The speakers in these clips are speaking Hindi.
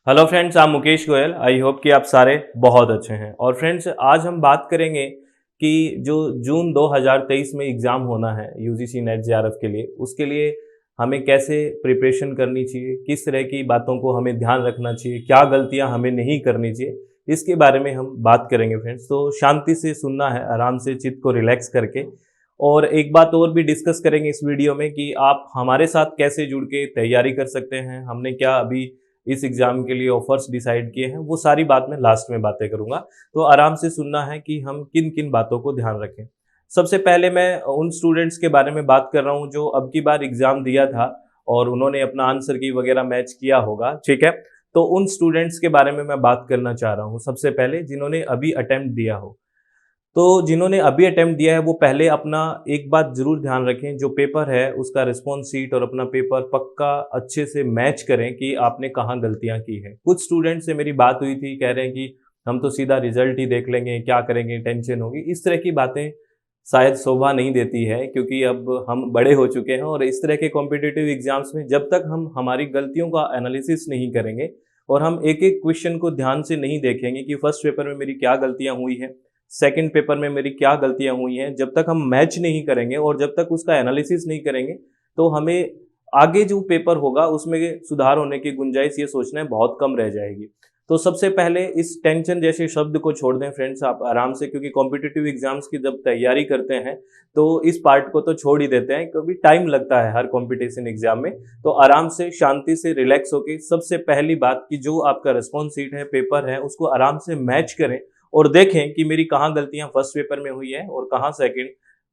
Hello friends, I'm Mukesh Goyal. I hope कि आप सारे बहुत अच्छे हैं। और फ्रेंड्स, आज हम बात करेंगे कि जो जून 2023 में एग्ज़ाम होना है यूजीसी नेट जेआरएफ के लिए, उसके लिए हमें कैसे प्रिपरेशन करनी चाहिए, किस तरह की बातों को हमें ध्यान रखना चाहिए, क्या गलतियां हमें नहीं करनी चाहिए, इसके बारे में हम बात करेंगे फ्रेंड्स। तो शांति से सुनना है, आराम से चित्त को रिलैक्स करके। और एक बात और भी डिस्कस करेंगे इस वीडियो में कि आप हमारे साथ कैसे जुड़ के तैयारी कर सकते हैं, हमने क्या अभी इस एग्ज़ाम के लिए ऑफर्स डिसाइड किए हैं, वो सारी बात मैं लास्ट में बातें करूंगा। तो आराम से सुनना है कि हम किन किन बातों को ध्यान रखें। सबसे पहले मैं उन स्टूडेंट्स के बारे में बात कर रहा हूं जो अब की बार एग्ज़ाम दिया था और उन्होंने अपना आंसर की वगैरह मैच किया होगा, ठीक है। तो उन स्टूडेंट्स के बारे में मैं बात करना चाह रहा हूँ सबसे पहले, जिन्होंने अभी अटेम्प्ट दिया हो। तो जिन्होंने अभी अटेम्प्ट दिया है वो पहले अपना एक बात जरूर ध्यान रखें, जो पेपर है उसका रिस्पॉन्स शीट और अपना पेपर पक्का अच्छे से मैच करें कि आपने कहाँ गलतियां की है। कुछ स्टूडेंट से मेरी बात हुई थी, कह रहे हैं कि हम तो सीधा रिजल्ट ही देख लेंगे, क्या करेंगे, टेंशन होगी। इस तरह की बातें शायद शोभा नहीं देती है, क्योंकि अब हम बड़े हो चुके हैं और इस तरह के कॉम्पिटिटिव एग्जाम्स में जब तक हम हमारी गलतियों का एनालिसिस नहीं करेंगे और हम एक एक क्वेश्चन को ध्यान से नहीं देखेंगे कि फर्स्ट पेपर में मेरी क्या गलतियां हुई हैं, सेकंड पेपर में मेरी क्या गलतियां हुई हैं, जब तक हम मैच नहीं करेंगे और जब तक उसका एनालिसिस नहीं करेंगे, तो हमें आगे जो पेपर होगा उसमें सुधार होने की गुंजाइश, ये सोचना है, बहुत कम रह जाएगी। तो सबसे पहले इस टेंशन जैसे शब्द को छोड़ दें फ्रेंड्स, आप आराम से, क्योंकि कॉम्पिटिटिव एग्जाम्स की जब तैयारी करते हैं तो इस पार्ट को तो छोड़ ही देते हैं, क्योंकि टाइम लगता है हर कॉम्पिटिशन एग्जाम में। तो आराम से, शांति से, रिलैक्स होके सबसे पहली बात कि जो आपका रिस्पॉन्स शीट है, पेपर है, उसको आराम से मैच करें और देखें कि मेरी कहाँ गलतियां फर्स्ट पेपर में हुई है और कहाँ सेकंड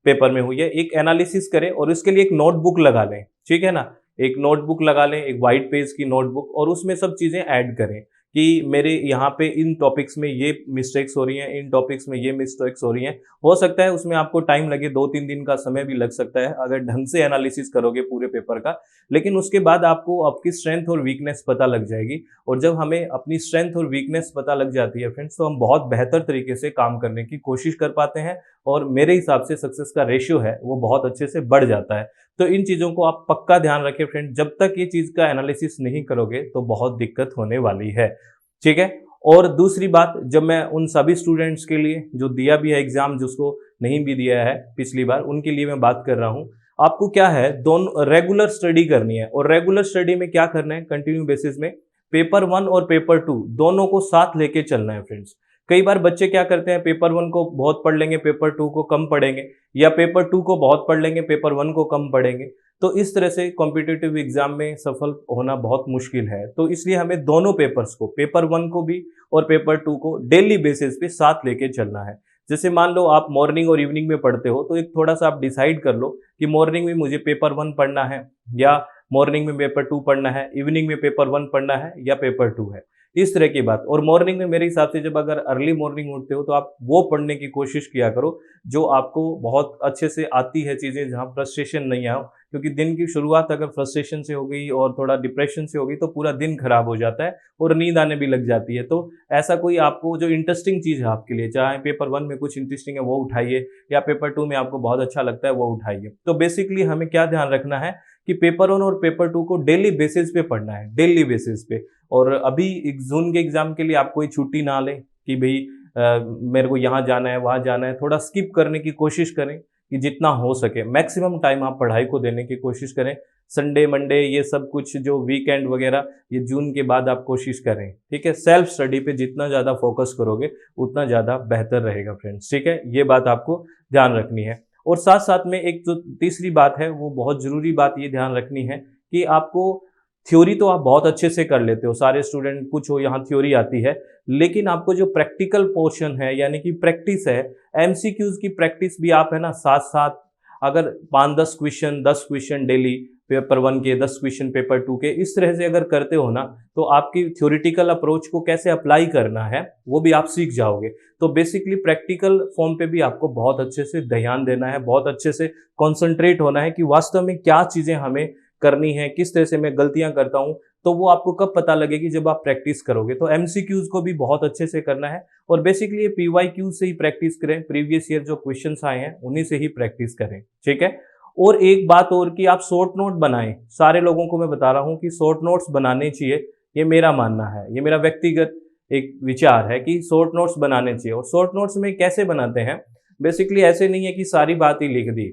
पेपर में हुई है। एक एनालिसिस करें और इसके लिए एक नोटबुक लगा लें, ठीक है ना। एक नोटबुक लगा लें, एक वाइट पेज की नोटबुक, और उसमें सब चीज़ें ऐड करें कि मेरे यहाँ पे इन टॉपिक्स में ये मिस्टेक्स हो रही हैं, इन टॉपिक्स में ये मिस्टेक्स हो रही हैं। हो सकता है उसमें आपको टाइम लगे, 2-3 दिन का समय भी लग सकता है अगर ढंग से एनालिसिस करोगे पूरे पेपर का। लेकिन उसके बाद आपको आपकी स्ट्रेंथ और वीकनेस पता लग जाएगी। और जब हमें अपनी स्ट्रेंथ और वीकनेस पता लग जाती है फ्रेंड्स, तो हम बहुत बेहतर तरीके से काम करने की कोशिश कर पाते हैं और मेरे हिसाब से सक्सेस का रेशियो है वो बहुत अच्छे से बढ़ जाता है। तो इन चीज़ों को आप पक्का ध्यान रखें फ्रेंड, जब तक ये चीज़ का एनालिसिस नहीं करोगे तो बहुत दिक्कत होने वाली है, ठीक है। और दूसरी बात, जब मैं उन सभी स्टूडेंट्स के लिए जो दिया भी है एग्जाम, जिसको नहीं भी दिया है पिछली बार, उनके लिए मैं बात कर रहा हूँ। आपको क्या है, दोनों रेगुलर स्टडी करनी है। और रेगुलर स्टडी में क्या करना है, कंटिन्यू बेसिस में पेपर 1 और पेपर 2 दोनों को साथ लेके चलना है फ्रेंड्स। कई बार बच्चे क्या करते हैं, पेपर 1 को बहुत पढ़ लेंगे, पेपर 2 को कम पढ़ेंगे, या पेपर 2 को बहुत पढ़ लेंगे, पेपर 1 को कम पढ़ेंगे। तो इस तरह से कॉम्पिटिटिव एग्जाम में सफल होना बहुत मुश्किल है। तो इसलिए हमें दोनों पेपर्स को, पेपर 1 को भी और पेपर 2 को, डेली बेसिस पे साथ लेके चलना है। जैसे मान लो आप मॉर्निंग और इवनिंग में पढ़ते हो, तो एक थोड़ा सा आप डिसाइड कर लो कि मॉर्निंग में मुझे पेपर 1 पढ़ना है, या मॉर्निंग में पेपर 2 पढ़ना है, इवनिंग में पेपर 1 पढ़ना है या पेपर 2 है, इस तरह की बात। और मॉर्निंग में मेरे हिसाब से, जब अगर अर्ली मॉर्निंग उठते हो तो आप वो पढ़ने की कोशिश किया करो जो आपको बहुत अच्छे से आती है चीज़ें, जहाँ फ्रस्ट्रेशन नहीं आओ। क्योंकि दिन की शुरुआत अगर फ्रस्ट्रेशन से हो गई और थोड़ा डिप्रेशन से हो गई तो पूरा दिन खराब हो जाता है और नींद आने भी लग जाती है। तो ऐसा कोई आपको जो इंटरेस्टिंग चीज़ है आपके लिए, चाहे पेपर 1 में कुछ इंटरेस्टिंग है वो उठाइए, या पेपर 2 में आपको बहुत अच्छा लगता है वो उठाइए। तो बेसिकली हमें क्या ध्यान रखना है कि पेपर 1 और पेपर 2 को डेली बेसिस पे पढ़ना है, डेली बेसिस पे। और अभी जून के एग्जाम के लिए आप कोई छुट्टी ना लें कि भाई मेरे को यहाँ जाना है, वहाँ जाना है। थोड़ा स्किप करने की कोशिश करें कि जितना हो सके मैक्सिमम टाइम आप पढ़ाई को देने की कोशिश करें। संडे मंडे ये सब कुछ जो वीकेंड वगैरह, ये जून के बाद आप कोशिश करें, ठीक है। सेल्फ स्टडी पे जितना ज़्यादा फोकस करोगे उतना ज़्यादा बेहतर रहेगा फ्रेंड्स, ठीक है। ये बात आपको ध्यान रखनी है। और साथ साथ में एक जो तीसरी बात है, वो बहुत ज़रूरी बात ये ध्यान रखनी है कि आपको थ्योरी तो आप बहुत अच्छे से कर लेते हो, सारे स्टूडेंट पूछो यहाँ थ्योरी आती है, लेकिन आपको जो प्रैक्टिकल पोर्शन है, यानी कि प्रैक्टिस है, एमसीक्यूज की प्रैक्टिस भी आप, है ना, साथ साथ अगर 5-10 क्वेश्चन, 10 क्वेश्चन डेली पेपर 1 के, 10 क्वेश्चन पेपर 2 के, इस तरह से अगर करते हो ना, तो आपकी थ्योरेटिकल अप्रोच को कैसे अप्लाई करना है वो भी आप सीख जाओगे। तो बेसिकली प्रैक्टिकल फॉर्म पे भी आपको बहुत अच्छे से ध्यान देना है, बहुत अच्छे से कॉन्सेंट्रेट होना है कि वास्तव में क्या चीज़ें हमें करनी है, किस तरह से मैं गलतियां करता हूं। तो वो आपको कब पता लगेगी, जब आप प्रैक्टिस करोगे। तो एमसीक्यूज को भी बहुत अच्छे से करना है और बेसिकली पीवाईक्यूज से ही प्रैक्टिस करें, प्रीवियस ईयर जो क्वेश्चंस आए हैं उन्हीं से ही प्रैक्टिस करें, ठीक है। और एक बात और कि आप शॉर्ट नोट बनाएं। सारे लोगों को मैं बता रहा हूं कि शॉर्ट नोट्स बनाने चाहिए। ये मेरा मानना है, ये मेरा व्यक्तिगत एक विचार है कि शॉर्ट नोट्स बनाने चाहिए। और शॉर्ट नोट्स में कैसे बनाते हैं, बेसिकली ऐसे नहीं है कि सारी बात ही लिख दी।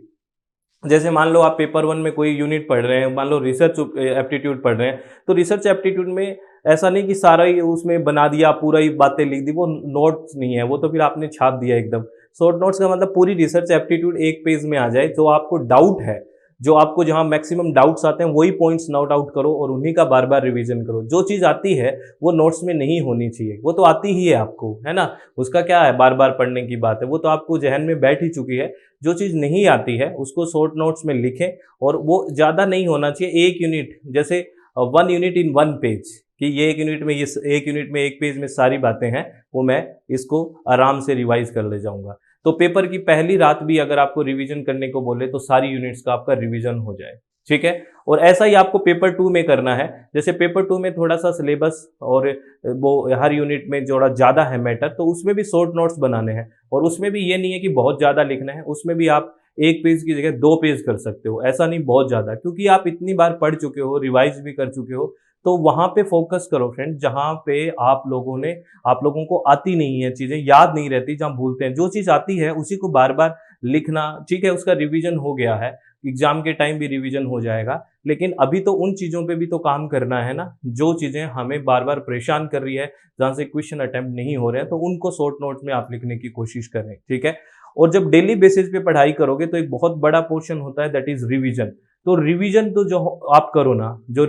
जैसे मान लो आप पेपर 1 में कोई यूनिट पढ़ रहे हैं, मान लो रिसर्च एप्टीट्यूड पढ़ रहे हैं, तो रिसर्च एप्टीट्यूड में ऐसा नहीं कि सारा ही उसमें बना दिया, पूरा ही बातें लिख दी, वो नोट्स नहीं है, वो तो फिर आपने छाप दिया एकदम। शॉर्ट नोट्स का मतलब पूरी रिसर्च एप्टीट्यूड एक पेज में आ जाए, जो आपको डाउट है, जो आपको जहां मैक्सिमम डाउट्स आते हैं वही पॉइंट्स नोट आउट करो और उन्हीं का बार बार रिवीजन करो। जो चीज़ आती है वो नोट्स में नहीं होनी चाहिए, वो तो आती ही है आपको, है ना, उसका क्या है, बार बार पढ़ने की बात है, वो तो आपको जहन में बैठ ही चुकी है। जो चीज़ नहीं आती है उसको शॉर्ट नोट्स में लिखें, और वो ज़्यादा नहीं होना चाहिए, एक यूनिट, जैसे 1 यूनिट इन 1 पेज, कि ये एक यूनिट में, ये एक यूनिट में एक पेज में सारी बातें हैं, वो मैं इसको आराम से रिवाइज कर ले जाऊंगा। तो पेपर की पहली रात भी अगर आपको रिवीजन करने को बोले तो सारी यूनिट्स का आपका रिवीजन हो जाए, ठीक है। और ऐसा ही आपको पेपर 2 में करना है। जैसे पेपर 2 में थोड़ा सा सिलेबस और वो हर यूनिट में थोड़ा ज़्यादा है मैटर, तो उसमें भी शॉर्ट नोट्स बनाने हैं। और उसमें भी ये नहीं है कि बहुत ज़्यादा लिखना है, उसमें भी आप एक पेज की जगह 2 पेज कर सकते हो, ऐसा नहीं बहुत ज़्यादा, क्योंकि आप इतनी बार पढ़ चुके हो, रिवाइज भी कर चुके हो। तो वहां पे फोकस करो फ्रेंड, जहां पे आप लोगों को आती नहीं है चीजें, याद नहीं रहती, जहां भूलते हैं। जो चीज आती है उसी को बार बार लिखना, ठीक है, उसका रिवीजन हो गया है, एग्जाम के टाइम भी रिवीजन हो जाएगा। लेकिन अभी तो उन चीजों पे भी तो काम करना है ना, जो चीजें हमें बार बार परेशान कर रही है, जहां से क्वेश्चन अटेम्प्ट नहीं हो रहे हैं, तो उनको शॉर्ट नोट में आप लिखने की कोशिश करें, ठीक है। और जब डेली बेसिस पे पढ़ाई करोगे तो एक बहुत बड़ा पोर्शन होता है, दैट इज रिवीजन। तो रिवीजन तो जो आप करो ना, जो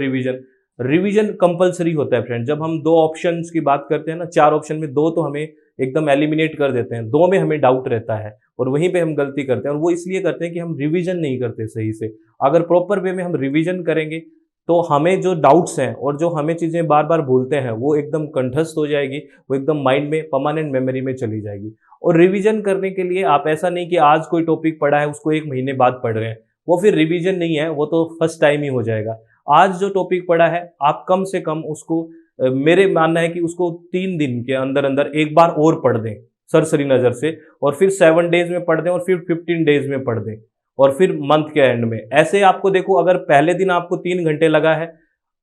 रिवीजन कंपलसरी होता है फ्रेंड। जब हम 2 ऑप्शंस की बात करते हैं ना, 4 ऑप्शन में 2 तो हमें एकदम एलिमिनेट कर देते हैं, 2 में हमें डाउट रहता है और वहीं पे हम गलती करते हैं, और वो इसलिए करते हैं कि हम रिवीजन नहीं करते सही से। अगर प्रॉपर वे में हम रिवीजन करेंगे तो हमें जो डाउट्स हैं और जो हमें चीज़ें बार बार भूलते हैं वो एकदम कंठस्थ हो जाएगी, वो एकदम माइंड में परमानेंट मेमोरी में चली जाएगी। और रिवीजन करने के लिए आप ऐसा नहीं कि आज कोई टॉपिक पढ़ा है उसको 1 महीने बाद पढ़ रहे हैं, वो फिर रिवीजन नहीं है, वो तो फर्स्ट टाइम ही हो जाएगा। आज जो टॉपिक पढ़ा है आप कम से कम उसको, मेरे मानना है कि उसको 3 दिन के अंदर अंदर एक बार और पढ़ दें सरसरी नज़र से, और फिर 7 डेज में पढ़ दें, और फिर 15 डेज में पढ़ दें, और फिर मंथ के एंड में। ऐसे आपको देखो, अगर पहले दिन आपको 3 घंटे लगा है,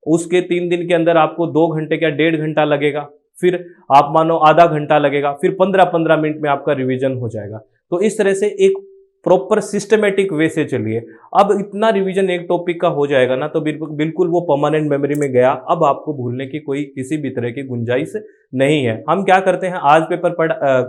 उसके 3 दिन के अंदर आपको 2 घंटे क्या 1.5 घंटा लगेगा, फिर आप मानो आधा घंटा लगेगा, फिर 15-15 मिनट में आपका रिवीजन हो जाएगा। तो इस तरह से एक प्रॉपर सिस्टमेटिक वे से चलिए। अब इतना रिवीजन एक टॉपिक का हो जाएगा ना, तो बिल्कुल वो परमानेंट मेमोरी में गया, अब आपको भूलने की कोई किसी भी तरह की गुंजाइश नहीं है। हम क्या करते हैं, आज पेपर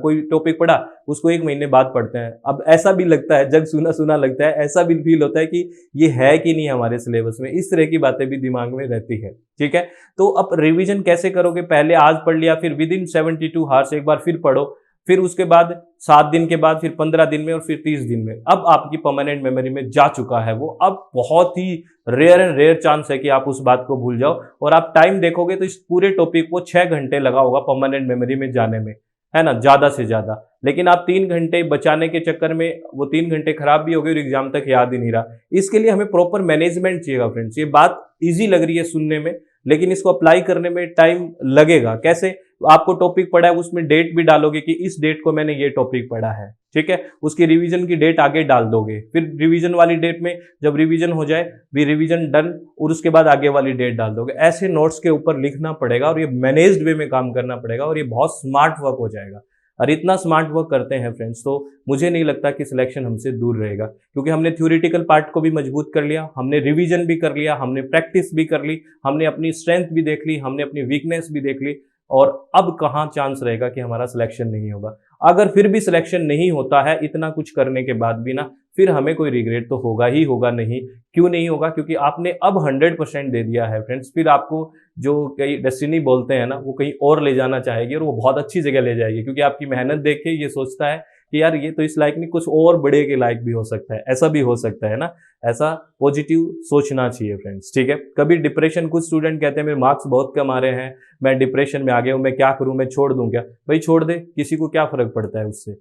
कोई टॉपिक पढ़ा, उसको 1 महीने बाद पढ़ते हैं। अब ऐसा भी लगता है, जग सुना सुना लगता है, ऐसा भी फील होता है कि ये है कि नहीं हमारे सिलेबस में, इस तरह की बातें भी दिमाग में रहती है, ठीक है। तो अब रिविजन कैसे करोगे, पहले आज पढ़ लिया, फिर विद इन 72 आवर्स एक बार फिर पढ़ो, फिर उसके बाद 7 दिन के बाद, फिर 15 दिन में, और फिर 30 दिन में अब आपकी परमानेंट मेमोरी में जा चुका है वो। अब बहुत ही रेयर एंड रेयर चांस है कि आप उस बात को भूल जाओ। और आप टाइम देखोगे तो इस पूरे टॉपिक को 6 घंटे लगा होगा परमानेंट मेमोरी में जाने में, है ना, ज्यादा से ज्यादा। लेकिन आप 3 घंटे बचाने के चक्कर में वो 3 घंटे खराब भी हो गए और एग्जाम तक याद ही नहीं रहा। इसके लिए हमें प्रॉपर मैनेजमेंट चाहिएगा फ्रेंड्स। ये बात ईजी लग रही है सुनने में, लेकिन इसको अप्लाई करने में टाइम लगेगा। कैसे, आपको टॉपिक पढ़ा है, उसमें डेट भी डालोगे कि इस डेट को मैंने ये टॉपिक पढ़ा है, ठीक है, उसकी रिवीजन की डेट आगे डाल दोगे, फिर रिवीजन वाली डेट में जब रिवीजन हो जाए भी रिवीजन डन, और उसके बाद आगे वाली डेट डाल दोगे। ऐसे नोट्स के ऊपर लिखना पड़ेगा और ये मैनेज्ड वे में काम करना पड़ेगा, और ये बहुत स्मार्ट वर्क हो जाएगा। और इतना स्मार्ट वर्क करते हैं फ्रेंड्स, तो मुझे नहीं लगता कि सिलेक्शन हमसे दूर रहेगा, क्योंकि हमने थ्योरेटिकल पार्ट को भी मजबूत कर लिया, हमने रिवीजन भी कर लिया, हमने प्रैक्टिस भी कर ली, हमने अपनी स्ट्रेंथ भी देख ली, हमने अपनी वीकनेस भी देख ली। और अब कहाँ चांस रहेगा कि हमारा सिलेक्शन नहीं होगा। अगर फिर भी सिलेक्शन नहीं होता है इतना कुछ करने के बाद भी ना, फिर हमें कोई रिग्रेट तो होगा ही होगा नहीं। क्यों नहीं होगा, क्योंकि आपने अब 100% दे दिया है फ्रेंड्स। फिर आपको जो कई डेस्टिनी बोलते हैं ना, वो कहीं और ले जाना चाहेगी, और वो बहुत अच्छी जगह ले जाएगी, क्योंकि आपकी मेहनत देख के ये सोचता है कि यार ये तो इस लायक नहीं, कुछ और बड़े के लायक भी हो सकता है, ऐसा भी हो सकता है ना। ऐसा पॉजिटिव सोचना चाहिए फ्रेंड्स, ठीक है। कभी डिप्रेशन, कुछ स्टूडेंट कहते हैं मेरे मार्क्स बहुत कम आ रहे हैं, मैं डिप्रेशन में आ गया हूँ, मैं क्या करूँ, मैं छोड़ दूं क्या। भाई छोड़ दे, किसी को क्या फर्क पड़ता है उससे,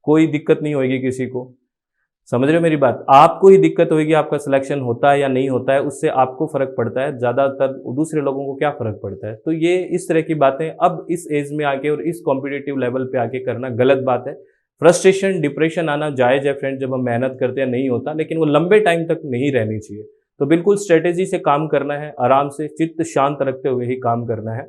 कोई दिक्कत नहीं होगी किसी को। समझ रहे हो मेरी बात, आपको ही दिक्कत होगी, आपका सिलेक्शन होता है या नहीं होता है उससे आपको फर्क पड़ता है, ज्यादातर दूसरे लोगों को क्या फर्क पड़ता है। तो ये इस तरह की बातें अब इस एज में आके और इस कॉम्पिटिटिव लेवल पे आके करना गलत बात है। फ्रस्ट्रेशन, डिप्रेशन आना जायज है फ्रेंड, जब हम मेहनत करते हैं नहीं होता, लेकिन वो लंबे टाइम तक नहीं रहनी चाहिए। तो बिल्कुल स्ट्रेटेजी से काम करना है, आराम से चित्त शांत रखते हुए ही काम करना है।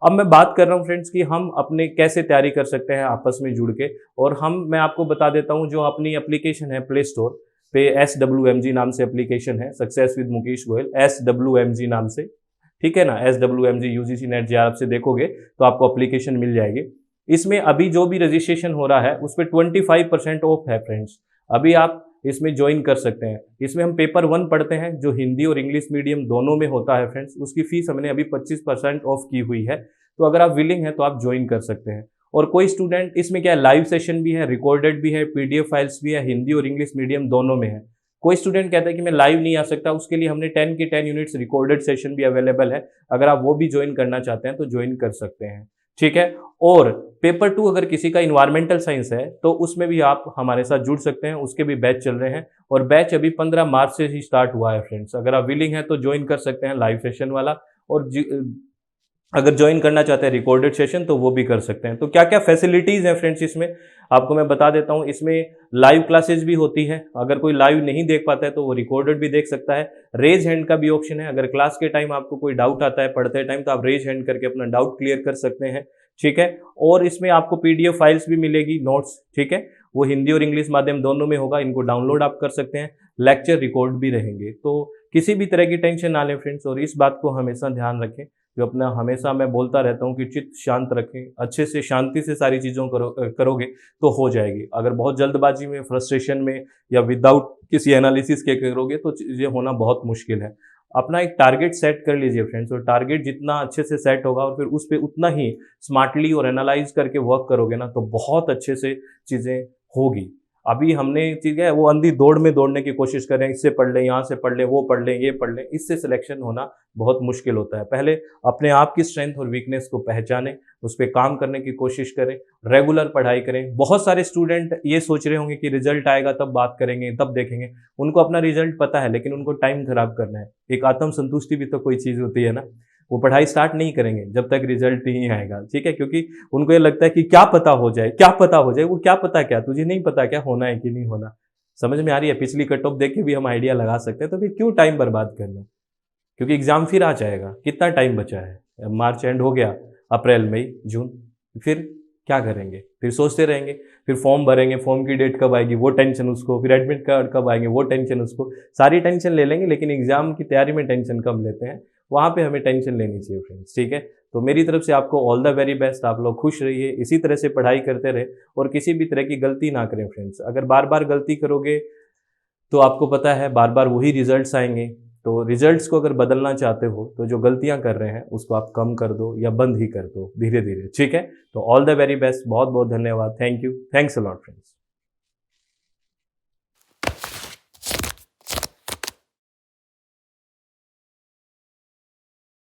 अब मैं बात कर रहा हूँ फ्रेंड्स कि हम अपने कैसे तैयारी कर सकते हैं आपस में जुड़ के, और मैं आपको बता देता हूँ जो अपनी एप्लीकेशन है प्ले स्टोर पे, SWMG नाम से एप्लीकेशन है, success with Mukesh Goyal, SWMG नाम से, ठीक है ना, SWMG UGC नेट JRF से देखोगे तो आपको एप्लीकेशन मिल जाएगी। इसमें अभी जो भी रजिस्ट्रेशन हो रहा है उस पर 25% ऑफ है फ्रेंड्स, अभी आप इसमें ज्वाइन कर सकते हैं। इसमें हम पेपर 1 पढ़ते हैं जो हिंदी और इंग्लिश मीडियम दोनों में होता है फ्रेंड्स, उसकी फीस हमने अभी 25% ऑफ की हुई है। तो अगर आप विलिंग हैं तो आप ज्वाइन कर सकते हैं। और कोई स्टूडेंट, इसमें क्या है, लाइव सेशन भी है, रिकॉर्डेड भी है, PDF फाइल्स भी है, हिंदी और इंग्लिश मीडियम दोनों में है। कोई स्टूडेंट कहता है कि मैं लाइव नहीं आ सकता, उसके लिए हमने 10 की 10 यूनिट्स रिकॉर्डेड सेशन भी अवेलेबल है, अगर आप वो भी ज्वाइन करना चाहते हैं तो ज्वाइन कर सकते हैं, ठीक है। और पेपर 2 अगर किसी का इन्वायरमेंटल साइंस है तो उसमें भी आप हमारे साथ जुड़ सकते हैं, उसके भी बैच चल रहे हैं, और बैच अभी 15 मार्च से ही स्टार्ट हुआ है फ्रेंड्स। अगर आप विलिंग हैं तो ज्वाइन कर सकते हैं लाइव सेशन वाला, और अगर ज्वाइन करना चाहते हैं रिकॉर्डेड सेशन तो वो भी कर सकते हैं। तो क्या क्या फैसिलिटीज़ हैं फ्रेंड्स इसमें, आपको मैं बता देता हूँ। इसमें लाइव क्लासेस भी होती है, अगर कोई लाइव नहीं देख पाता है तो वो रिकॉर्डेड भी देख सकता है। रेज हैंड का भी ऑप्शन है, अगर क्लास के टाइम आपको कोई डाउट आता है पढ़ते टाइम तो आप रेज हैंड करके अपना डाउट क्लियर कर सकते हैं, ठीक है। और इसमें आपको PDF फाइल्स भी मिलेगी, नोट्स, ठीक है, वो हिंदी और इंग्लिश माध्यम दोनों में होगा, इनको डाउनलोड आप कर सकते हैं। लेक्चर रिकॉर्ड भी रहेंगे, तो किसी भी तरह की टेंशन ना लें फ्रेंड्स, और इस बात को हमेशा ध्यान रखें, जो अपना हमेशा मैं बोलता रहता हूँ कि चित्त शांत रखें, अच्छे से शांति से सारी चीज़ों करोगे तो हो जाएगी। अगर बहुत जल्दबाजी में, फ्रस्ट्रेशन में या विदाउट किसी एनालिसिस के करोगे तो चीज़ें होना बहुत मुश्किल है। अपना एक टारगेट सेट कर लीजिए फ्रेंड्स, और टारगेट जितना अच्छे से सेट होगा और फिर उस पर उतना ही स्मार्टली और एनालाइज करके वर्क करोगे ना तो बहुत अच्छे से चीज़ें होगी। अभी हमने ठीक है वो अंधी दौड़ में दौड़ने की कोशिश कर रहे हैं, इससे पढ़ लें, यहाँ से पढ़ लें, वो पढ़ लें, ये पढ़ लें, इससे सिलेक्शन होना बहुत मुश्किल होता है। पहले अपने आप की स्ट्रेंथ और वीकनेस को पहचानें, उस पर काम करने की कोशिश करें, रेगुलर पढ़ाई करें। बहुत सारे स्टूडेंट ये सोच रहे होंगे कि रिजल्ट आएगा तब बात करेंगे, तब देखेंगे, उनको अपना रिजल्ट पता है लेकिन उनको टाइम खराब करना है। एक आत्म संतुष्टि भी तो कोई चीज़ होती है ना, वो पढ़ाई स्टार्ट नहीं करेंगे जब तक रिजल्ट नहीं आएगा, ठीक है, क्योंकि उनको ये लगता है कि क्या पता हो जाए, क्या पता हो जाए, वो क्या पता, क्या तुझे नहीं पता क्या होना है कि नहीं होना। समझ में आ रही है, पिछली कट ऑफ देख के भी हम आइडिया लगा सकते हैं, तो फिर क्यों टाइम बर्बाद करना, क्योंकि एग्जाम फिर आ जाएगा। कितना टाइम बचा है, मार्च एंड हो गया, अप्रैल मई जून, फिर क्या करेंगे, फिर सोचते रहेंगे, फिर फॉर्म भरेंगे, फॉर्म की डेट कब आएगी वो टेंशन उसको, फिर एडमिट कार्ड कब आएंगे वो टेंशन उसको, सारी टेंशन ले लेंगे लेकिन एग्जाम की तैयारी में टेंशन कम लेते हैं, वहाँ पे हमें टेंशन लेनी चाहिए फ्रेंड्स, ठीक है। तो मेरी तरफ से आपको ऑल द वेरी बेस्ट, आप लोग खुश रहिए, इसी तरह से पढ़ाई करते रहे और किसी भी तरह की गलती ना करें फ्रेंड्स। अगर बार बार गलती करोगे तो आपको पता है बार बार वही रिजल्ट्स आएंगे। तो रिजल्ट्स को अगर बदलना चाहते हो तो जो गलतियां कर रहे हैं उसको आप कम कर दो या बंद ही कर दो धीरे धीरे, ठीक है। तो ऑल द वेरी बेस्ट, बहुत बहुत धन्यवाद, thank you, thanks a lot friends.